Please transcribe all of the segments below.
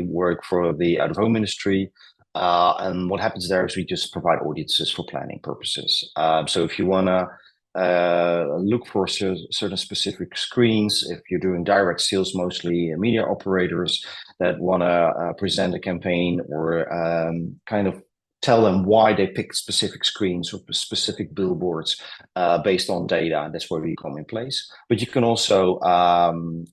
we work for the out-of-home industry. And what happens there is we just provide audiences for planning purposes. So if you want to look for certain specific screens, if you're doing direct sales, mostly media operators that want to present a campaign or kind of tell them why they pick specific screens or specific billboards based on data. That's where we come in place. But you can also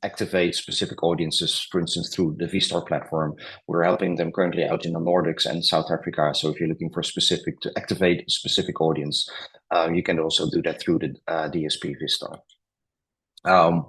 activate specific audiences, for instance, through the VStar platform. We're helping them currently out in the Nordics and South Africa. So if you're looking for specific to activate a specific audience, you can also do that through the DSP VStar.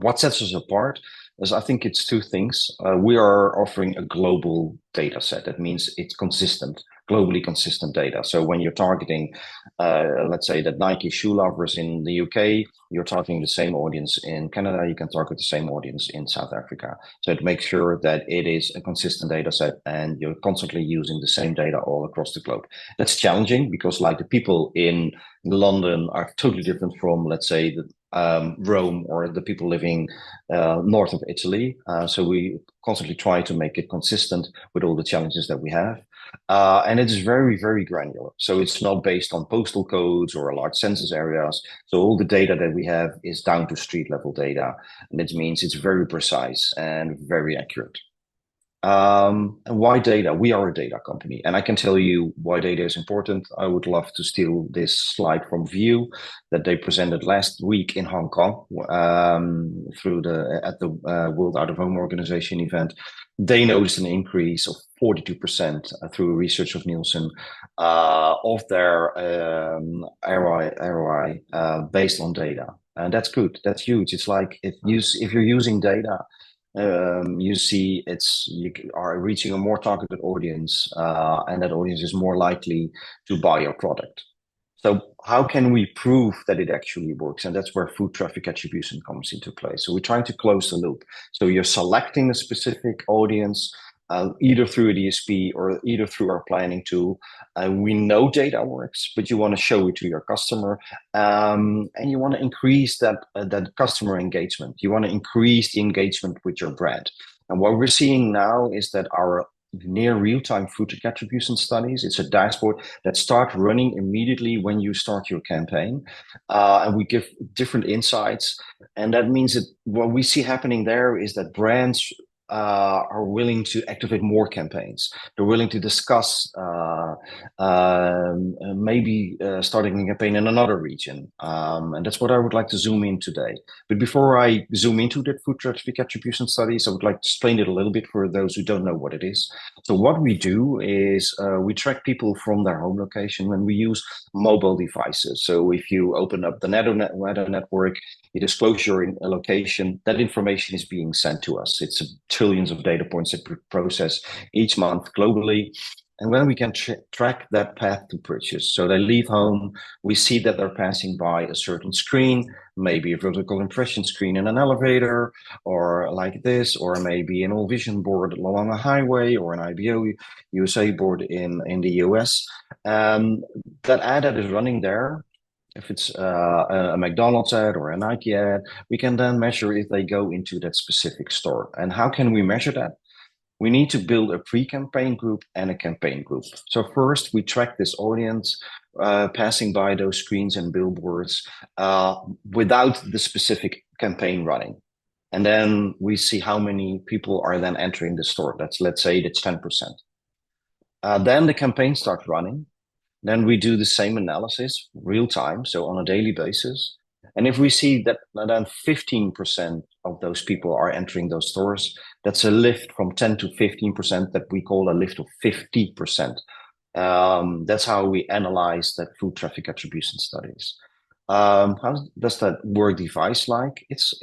What sets us apart is, I think it's two things. We are offering a global data set. That means it's consistent, globally consistent data. So when you're targeting, let's say that Nike shoe lovers in the UK, you're targeting the same audience in Canada, you can target the same audience in South Africa. So it makes sure that it is a consistent data set and you're constantly using the same data all across the globe. That's challenging because like the people in London are totally different from, let's say, Rome or the people living north of Italy. So we constantly try to make it consistent with all the challenges that we have. And it is very, very granular. So it's not based on postal codes or large census areas. So all the data that we have is down to street level data. And it means it's very precise and very accurate. And why data? We are a data company, and I can tell you why data is important. I would love to steal this slide from View that they presented last week in Hong Kong through at the World Out of Home Organization event. They noticed an increase of 42% through research of Nielsen of their ROI based on data, and that's good. That's huge. It's like if you're using data. You see you are reaching a more targeted audience, and that audience is more likely to buy your product. So how can we prove that it actually works? And that's where food traffic attribution comes into play. So we're trying to close the loop. So you're selecting a specific audience, either through a DSP or either through our planning tool. We know data works, but you want to show it to your customer, and you want to increase that customer engagement. You want to increase the engagement with your brand. And what we're seeing now is that our near real-time food traffic attribution studies, it's a dashboard that starts running immediately when you start your campaign, and we give different insights. And that means that what we see happening there is that brands are willing to activate more campaigns. They're willing to discuss maybe starting a campaign in another region. And that's what I would like to zoom in today. But before I zoom into that food traffic attribution studies, I would like to explain it a little bit for those who don't know what it is. So what we do is we track people from their home location when we use mobile devices. So if you open up the weather network, you disclose your location, that information is being sent to us. It's trillions of data points that we process each month globally. And when we can track that path to purchase, so they leave home, we see that they're passing by a certain screen, maybe a vertical impression screen in an elevator, or like this, or maybe an all vision board along a highway, or an IBO USA board in the US. That ad that is running there, if it's a McDonald's ad or a Nike ad, we can then measure if they go into that specific store. And how can we measure that? We need to build a pre-campaign group and a campaign group. So first, we track this audience passing by those screens and billboards without the specific campaign running. And then we see how many people are then entering the store. Let's say that's 10%. Then the campaign starts running. Then we do the same analysis real time, so on a daily basis. And if we see that then 15% of those people are entering those stores, that's a lift from 10 to 15% that we call a lift of 50%. That's how we analyze that food traffic attribution studies. How does that work device like? It's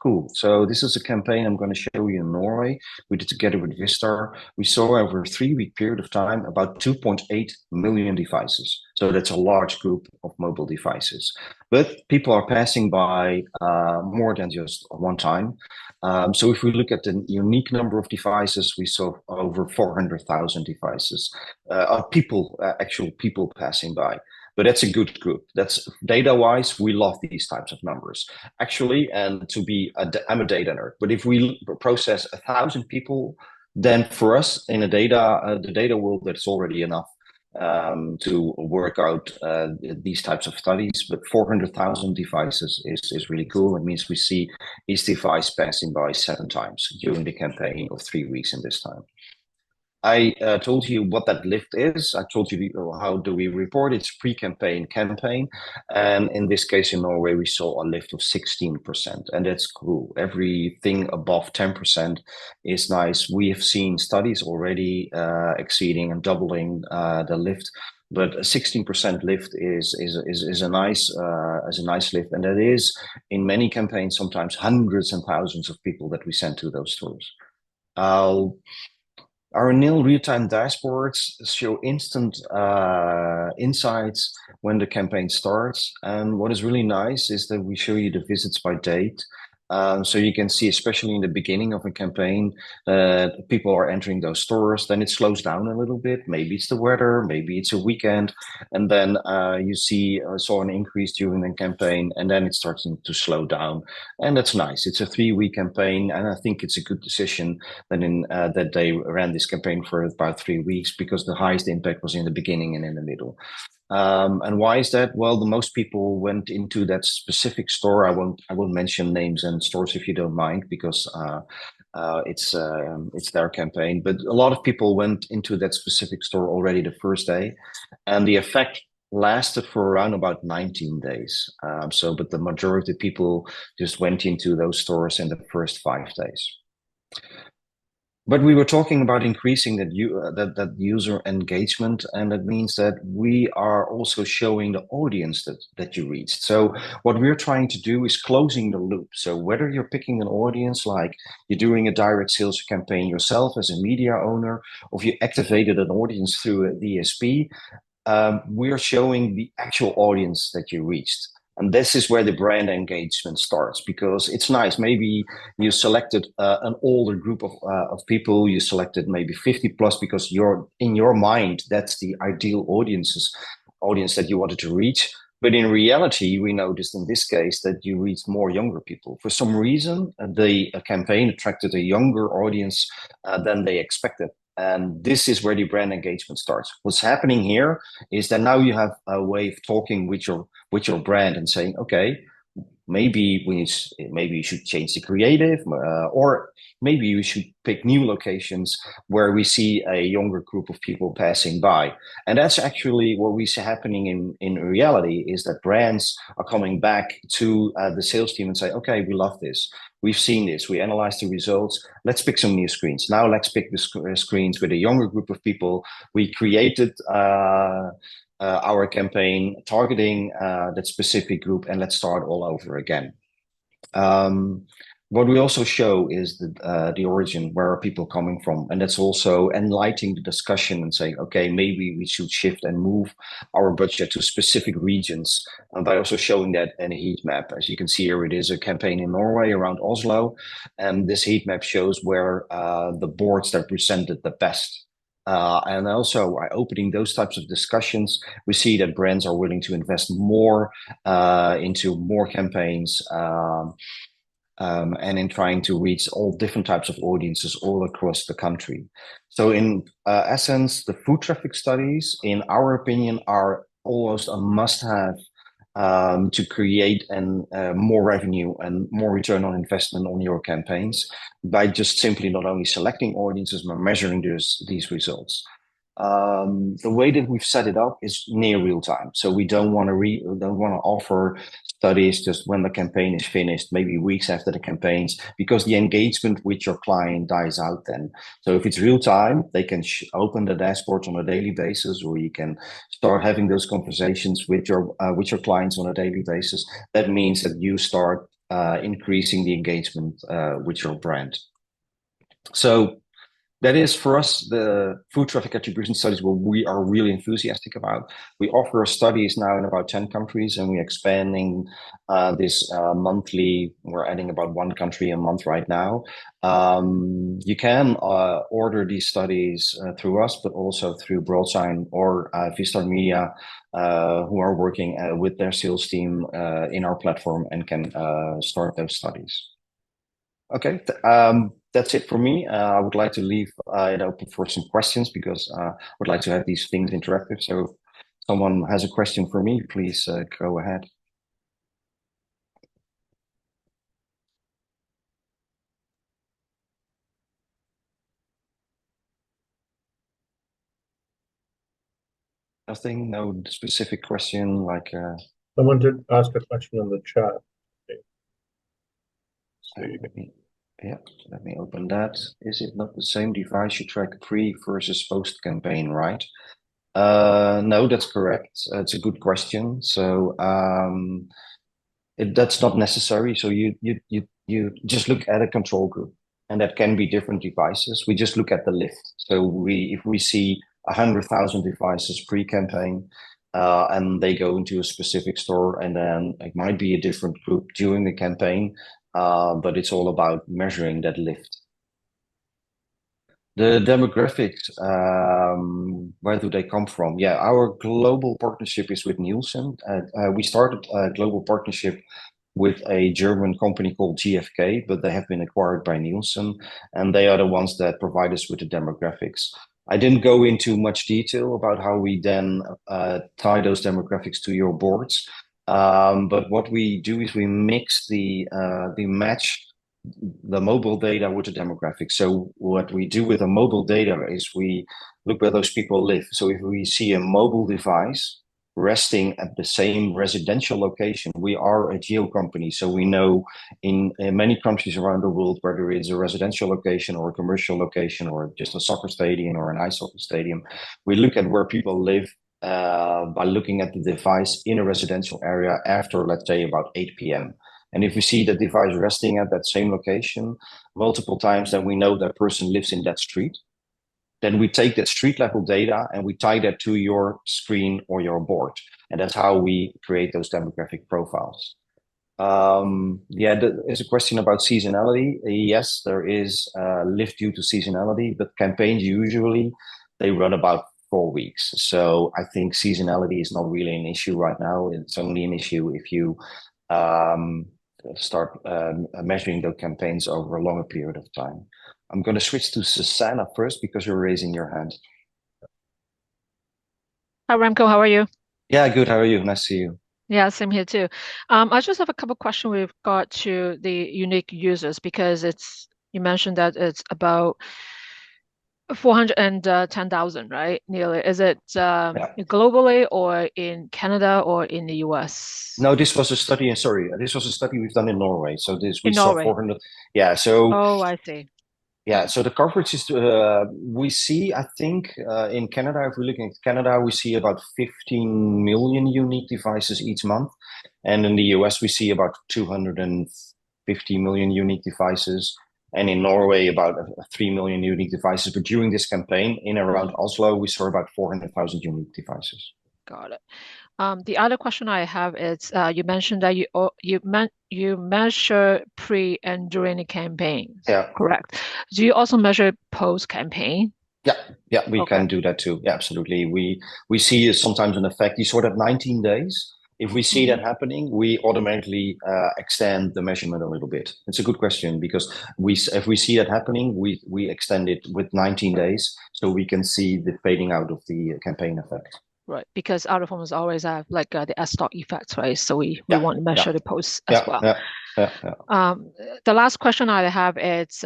cool. So this is a campaign I'm going to show you in Norway. We did together with Vistar. We saw over a 3-week period of time about 2.8 million devices. So that's a large group of mobile devices. But people are passing by more than just one time. So if we look at the unique number of devices, we saw over 400,000 devices, actual people passing by. But that's a good group. That's data-wise, we love these types of numbers. Actually, and I'm a data nerd, but if we process 1,000 people Then for us in the data world, that's already enough to work out these types of studies. But 400,000 devices is really cool. It means we see each device passing by 7 times during the campaign of 3 weeks in this time. I told you what that lift is. I told you how do we report. It's pre-campaign, campaign. And in this case in Norway, we saw a lift of 16%. And that's cool. Everything above 10% is nice. We have seen studies already exceeding and doubling the lift. But a 16% lift is a nice lift. And that is in many campaigns, sometimes hundreds and thousands of people that we send to those stores. Our nil real-time dashboards show instant insights when the campaign starts. And what is really nice is that we show you the visits by date. So you can see, especially in the beginning of a campaign, people are entering those stores. Then it slows down a little bit. Maybe it's the weather, maybe it's a weekend, and then you saw an increase during the campaign, and then it's starting to slow down, and that's nice. It's a 3-week campaign, and I think it's a good decision that they ran this campaign for about 3 weeks because the highest impact was in the beginning and in the middle. And why is that? Well, the most people went into that specific store. I won't mention names and stores if you don't mind, because it's their campaign. But a lot of people went into that specific store already the first day, and the effect lasted for around about 19 days. But the majority of people just went into those stores in the first 5 days. But we were talking about increasing that user engagement, and that means that we are also showing the audience that you reached. So what we're trying to do is closing the loop. So whether you're picking an audience, like you're doing a direct sales campaign yourself as a media owner, or if you activated an audience through a DSP, we're showing the actual audience that you reached. And this is where the brand engagement starts, because it's nice. Maybe you selected an older group of people. You selected maybe 50 plus because in your mind, that's the ideal audience that you wanted to reach. But in reality, we noticed in this case that you reached more younger people. For some reason, the campaign attracted a younger audience than they expected. And this is where the brand engagement starts. What's happening here is that now you have a way of talking with your brand and saying, okay, maybe you should change the creative, or maybe you should pick new locations where we see a younger group of people passing by. And that's actually what we see happening in reality, is that brands are coming back to the sales team and say, okay, we love this. We've seen this. We analyzed the results. Let's pick some new screens. Now let's pick the screens with a younger group of people. We created our campaign targeting that specific group, and let's start all over again. What we also show is the origin, where are people coming from, and that's also enlightening the discussion and saying, okay, maybe we should shift and move our budget to specific regions by also showing that in a heat map. As you can see here, it is a campaign in Norway around Oslo, and this heat map shows where the boards that presented the best. And also by opening those types of discussions, we see that brands are willing to invest more into more campaigns and in trying to reach all different types of audiences all across the country. So in essence, the foot traffic studies, in our opinion, are almost a must-have to create more revenue and more return on investment on your campaigns, by just simply not only selecting audiences but measuring these results. The way that we've set it up is near real time. So we don't want to offer studies just when the campaign is finished, maybe weeks after the campaigns, because the engagement with your client dies out then. So if it's real time, they can open the dashboards on a daily basis, or you can start having those conversations with your clients on a daily basis. That means that you start increasing the engagement with your brand. So that is, for us, the food traffic attribution studies what we are really enthusiastic about. We offer studies now in about 10 countries, and we're expanding this monthly. We're adding about 1 country a month right now. You can order these studies through us, but also through Broadsign or Vistar Media, who are working with their sales team in our platform and can start those studies. Okay. That's it for me. I would like to leave it open for some questions because I would like to have these things interactive. So if someone has a question for me, please go ahead. Nothing, no specific question like Someone did ask a question in the chat. See. let me, yeah, let me open that. Is it not the same device you track pre versus post campaign, right? No, that's correct. It's a good question. So that's not necessary. So you just look at a control group, and that can be different devices. We just look at the lift. So if we see 100,000 devices pre-campaign, and they go into a specific store, and then it might be a different group during the campaign, but it's all about measuring that lift. The demographics, where do they come from? Yeah, our global partnership is with Nielsen. We started a global partnership with a German company called GfK, but they have been acquired by Nielsen, and they are the ones that provide us with the demographics. I didn't go into much detail about how we then tie those demographics to your boards, but what we do is we mix the match the mobile data with the demographics. So what we do with the mobile data is we look where those people live. So if we see a mobile device resting at the same residential location, we are a geo company. So we know in many countries around the world, whether it's a residential location or a commercial location or just a soccer stadium or an ice hockey stadium, we look at where people live by looking at the device in a residential area after, let's say, about 8 p.m. And if we see the device resting at that same location multiple times, then we know that person lives in that street. Then we take that street level data and we tie that to your screen or your board. And that's how we create those demographic profiles. Yeah, there's a question about seasonality. Yes, there is lift due to seasonality, but campaigns usually they run about 4 weeks. So I think seasonality is not really an issue right now. It's only an issue if you um, start measuring those campaigns over a longer period of time. I'm going to switch to Susanna first because you're raising your hand. Hi, Remco, how are you? Yeah, good. How are you? Nice to see you. Yeah, same here too. I just have a couple questions with regard to the unique users because you mentioned that it's about 410,000, right? Nearly. Is it Yeah. globally or in Canada or in the US? No, this was a study, and sorry, this was a study we've done in Norway. So this we In saw Norway. 400. Yeah. So Oh, I see. yeah, so the coverage is we see, I think, in Canada, if we're looking at Canada, we see about 15 million unique devices each month. And in the US, we see about 250 million unique devices. And in Norway, about 3 million unique devices. But during this campaign, in and around Mm, Oslo, we saw about 400,000 unique devices. got it. The other question I have is you mentioned that you measure pre and during the campaigns, Yeah. correct? Do you also measure post campaign? Yeah, yeah, we Okay. can do that too. Yeah, absolutely. We see sometimes an effect. You sort of 19 days. If we see Hmm. that happening, we automatically extend the measurement a little bit. It's a good question because if we see that happening, we extend it with 19 days so we can see the fading out of the campaign effect. Right, because other forms always have like the S-stock effects, right? So we Yeah, want to yeah, measure the post as yeah, well. yeah, yeah, yeah. The last question I have is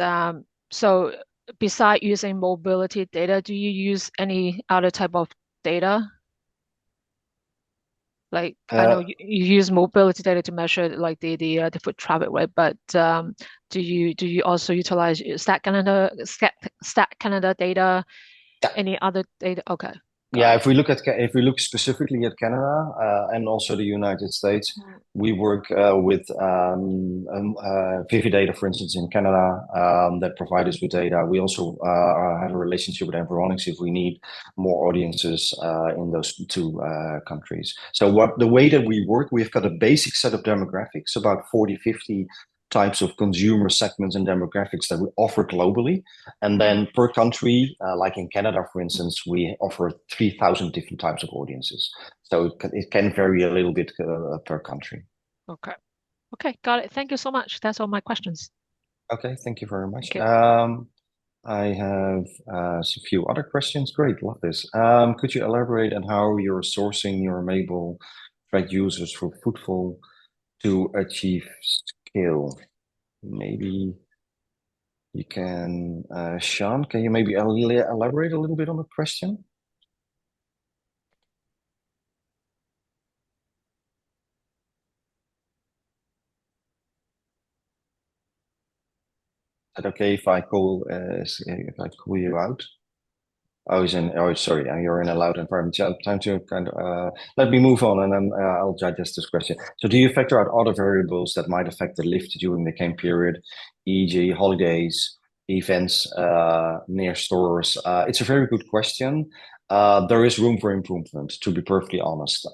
so beside using mobility data, do you use any other type of data? Like I know Uh, you use mobility data to measure like the foot traffic, right? But do you also utilize Stat Canada data? yeah. Any other data? Okay, got Yeah, it. if we look specifically at Canada and also the United States, Mm. we work with Vivi Data, for instance, in Canada that provide us with data. We also have a relationship with Environics if we need more audiences in those two countries. So what the way that we work, we've got a basic set of demographics, about 40, 50 types of consumer segments and demographics that we offer globally. And Mm. then per country, like in Canada, for instance, we offer 3,000 different types of audiences. So it can vary a little bit per country. Okay. Okay, got it. Thank you so much. That's all my questions. Okay, thank you very much. Thank you. I have a few other questions. Great, love this. Could you elaborate on how you're sourcing your Mabel track users for footfall to achieve scale? Maybe you can, Sean, can you maybe elaborate a little bit on the question? Is it okay if I call you out? Oh, he's in. Oh, sorry. You're in a loud environment. Yeah, time to kind of let me move on, and then I'll digest this question. So, do you factor out other variables that might affect the lift during the camp period, e.g., holidays, events near stores? It's a very good question. There is room for improvement, to be perfectly honest.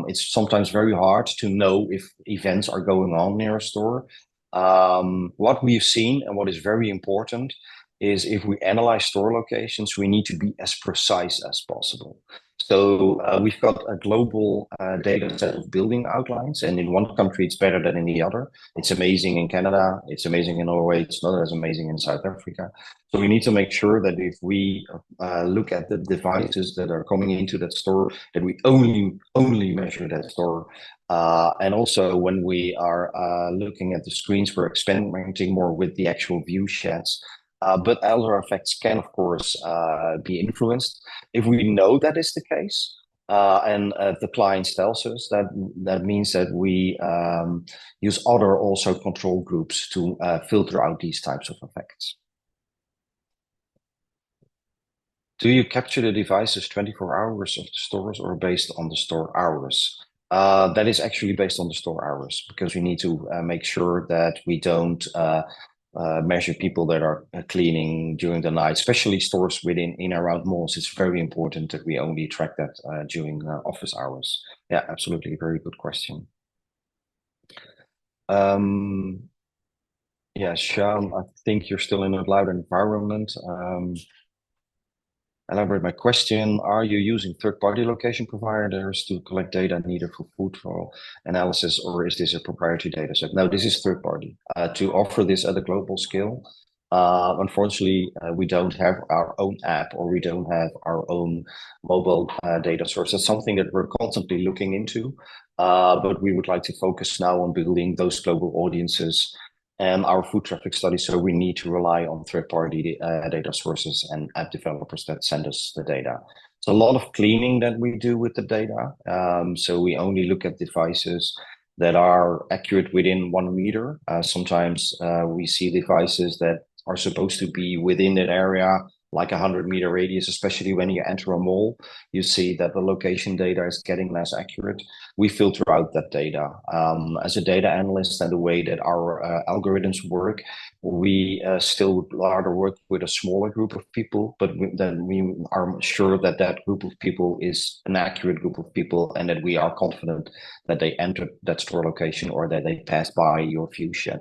It's sometimes very hard to know if events are going on near a store. What we've seen and what is very important is if we analyze store locations, we need to be as precise as possible. So we've got a global data set of building outlines, and in one country it's better than in the other. It's amazing in Canada, it's amazing in Norway, it's not as amazing in South Africa. So we need to make sure that if we look at the devices that are coming into that store, that we only measure that store. And also when we are looking at the screens, we're experimenting more with the actual view sheds. But other effects can, of course, be influenced. If we know that is the case, and the client tells us that, that means that we use other also control groups to filter out these types of effects. Do you capture the devices 24 hours of the stores or based on the store hours? That is actually based on the store hours because we need to make sure that we don't measure people that are cleaning during the night, especially stores within in around malls. It's very important that we only track that during office hours. Yeah, absolutely. Very good question. Yeah, Sean, I think you're still in a loud environment. Elaborate my question. Are you using third-party location providers to collect data needed for footfall analysis, or is this a proprietary data set? No, this is third-party. To offer this at a global scale, unfortunately, we don't have our own app or we don't have our own mobile data source. That's something that we're constantly looking into, but we would like to focus now on building those global audiences and our foot traffic study. So we need to rely on third-party data sources and app developers that send us the data. It's a lot of cleaning that we do with the data. So we only look at devices that are accurate within 1 meter. Sometimes we see devices that are supposed to be within that area, like 100-meter radius, especially when you enter a mall, you see that the location data is getting less accurate. We filter out that data. As a data analyst and the way that our algorithms work, we still would rather work with a smaller group of people, but then we are sure that that group of people is an accurate group of people and that we are confident that they entered that store location or that they passed by your view shed.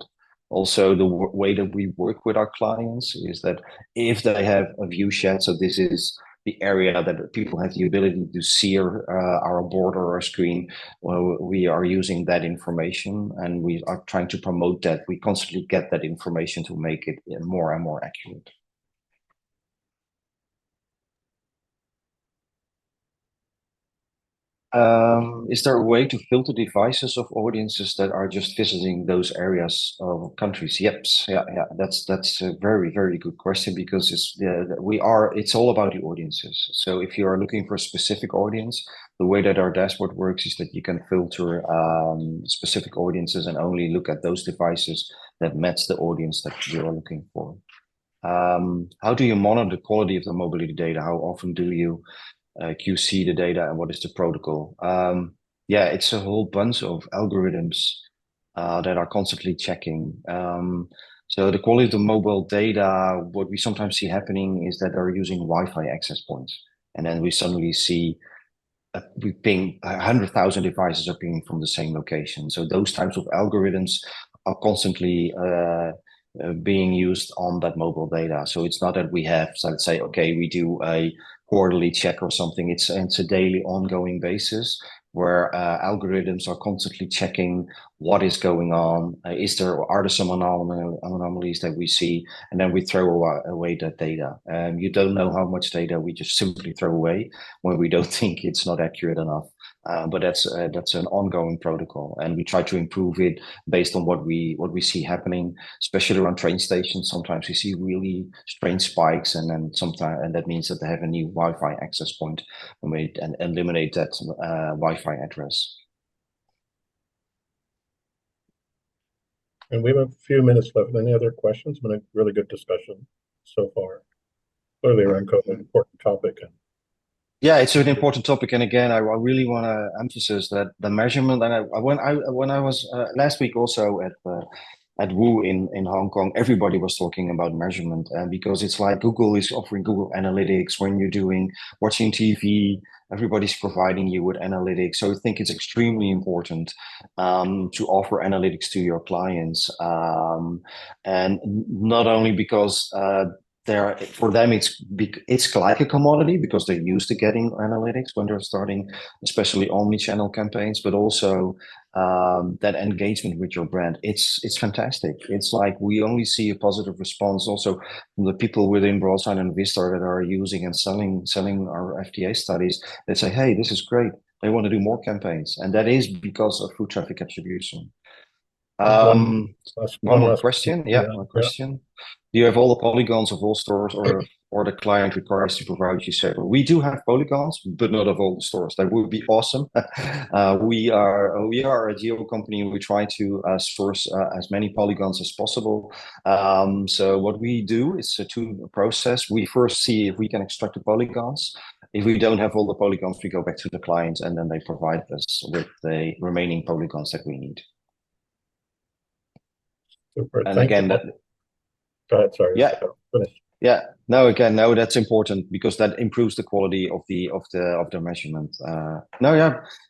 Also, the way that we work with our clients is that if they have a view shed, so this is the area that people have the ability to see our board or our screen, well, we are using that information and we are trying to promote that. We constantly get that information to make it more and more accurate. Is there a way to filter devices of audiences that are just visiting those areas of countries? Yep, yeah. That's a very good question because it's all about the audiences. So if you are looking for a specific audience, the way that our dashboard works is that you can filter specific audiences and only look at those devices that match the audience that you are looking for. How do you monitor the quality of the mobility data? How often do you QC the data and what is the protocol? Yeah, it's a whole bunch of algorithms that are constantly checking. So the quality of the mobile data, what we sometimes see happening is that they're using Wi-Fi access points. And then we suddenly see we ping 100,000 devices are pinging from the same location. So those types of algorithms are constantly being used on that mobile data. So it's not that we have, so let's say, okay, we do a quarterly check or something. It's a daily ongoing basis where algorithms are constantly checking what is going on. Are there some anomalies that we see, and then we throw away that data. You don't know how much data we just simply throw away when we don't think it's not accurate enough. But that's an ongoing protocol, and we try to improve it based on what we see happening, especially around train stations. Sometimes we see really strange spikes, and then sometimes, and that means that they have a new Wi-Fi access point, and eliminate that Wi-Fi address. And we have a few minutes left. Any other questions? Been a really good discussion so far. Clearly, Remco, an important topic. Yeah, it's an important topic, and again, I really want to emphasize that the measurement. And when I was last week also at Woo in Hong Kong, everybody was talking about measurement, and because it's like Google is offering Google Analytics when you're watching TV, everybody's providing you with analytics. So I think it's extremely important to offer analytics to your clients, and not only because for them it's like a commodity because they're used to getting analytics when they're starting, especially omni-channel campaigns, but also that engagement with your brand. It's fantastic. It's like we only see a positive response also from the people within Broadsign and Vistar that are using and selling our FTA studies. They say, hey, this is great. They want to do more campaigns, and that is because of food traffic attribution. One more question. Yeah, one question. Do you have all the polygons of all stores, or the client requires to provide you several? We do have polygons, but not of all the stores. That would be awesome. We are a geo company, and we try to source as many polygons as possible. So what we do is a two process. We first see if we can extract the polygons. If we don't have all the polygons, we go back to the client, and then they provide us with the remaining polygons that we need. Super. And again, go ahead. Sorry. Yeah. Yeah. No, again, no, that's important because that improves the quality of the measurement.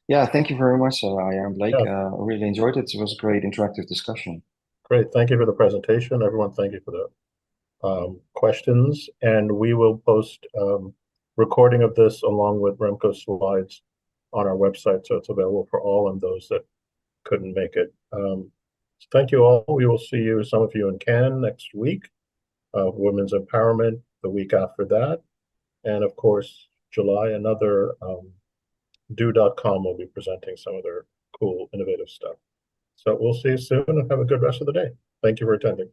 Yeah. Thank you very much, Jan Blake. I really enjoyed it. It was a great interactive discussion. Great. Thank you for the presentation, everyone. Thank you for the questions, and we will post recording of this along with Remco's slides on our website, so it's available for all and those that couldn't make it. So thank you all. We will see you, some of you in Cannes next week, Women's Empowerment the week after that. And of course, July, another do.com will be presenting some of their cool, innovative stuff. So we'll see you soon and have a good rest of the day. Thank you for attending.